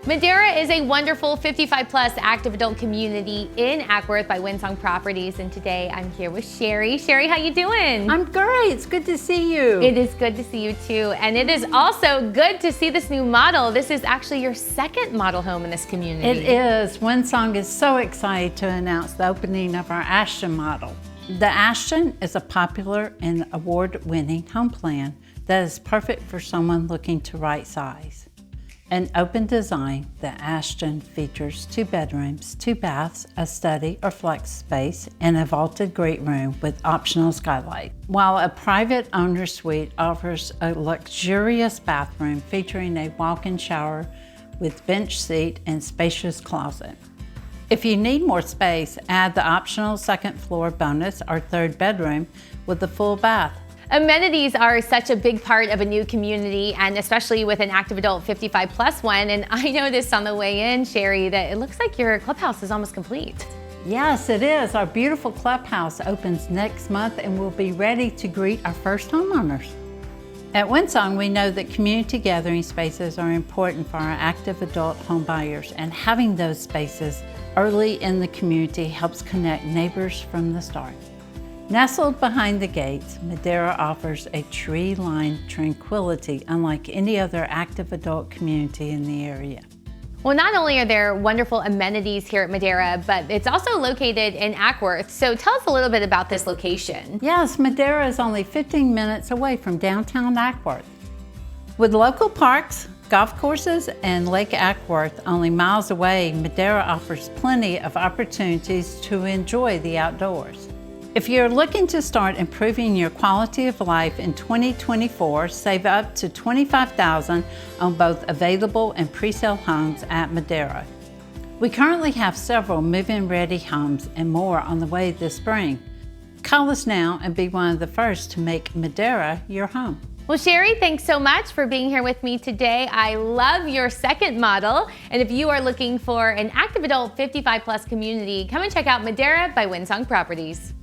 Madeira is a wonderful 55-plus active adult community in Acworth by Windsong Properties, and today I'm here with Sherry. Sherry, how you doing? I'm great. It's good to see you. It is good to see you too, and it is also good to see this new model. This is actually your second model home in this community. It is. Windsong is so excited to announce the opening of our Ashton model. The Ashton is a popular and award-winning home plan that is perfect for someone looking to right size. An open design, the Ashton features 2 bedrooms, 2 baths, a study or flex space, and a vaulted great room with optional skylight. While a private owner suite offers a luxurious bathroom featuring a walk-in shower with bench seat and spacious closet. If you need more space, add the optional second floor bonus or 3rd bedroom with a full bath. Amenities are such a big part of a new community, and especially with an active adult 55 plus one. And I noticed on the way in, Sherry, that it looks like your clubhouse is almost complete. Yes, it is. Our beautiful clubhouse opens next month and we'll be ready to greet our first homeowners. At Windsong, we know that community gathering spaces are important for our active adult home buyers, and having those spaces early in the community helps connect neighbors from the start. Nestled behind the gates, Madeira offers a tree-lined tranquility unlike any other active adult community in the area. Well, not only are there wonderful amenities here at Madeira, but it's also located in Acworth. So tell us a little bit about this location. Yes, Madeira is only 15 minutes away from downtown Acworth. With local parks, golf courses, and Lake Acworth only miles away, Madeira offers plenty of opportunities to enjoy the outdoors. If you're looking to start improving your quality of life in 2024, save up to $25,000 on both available and pre-sale homes at Madeira. We currently have several move-in ready homes and more on the way this spring. Call us now and be one of the first to make Madeira your home. Well, Sherry, thanks so much for being here with me today. I love your second model. And if you are looking for an active adult 55 plus community, come and check out Madeira by Windsong Properties.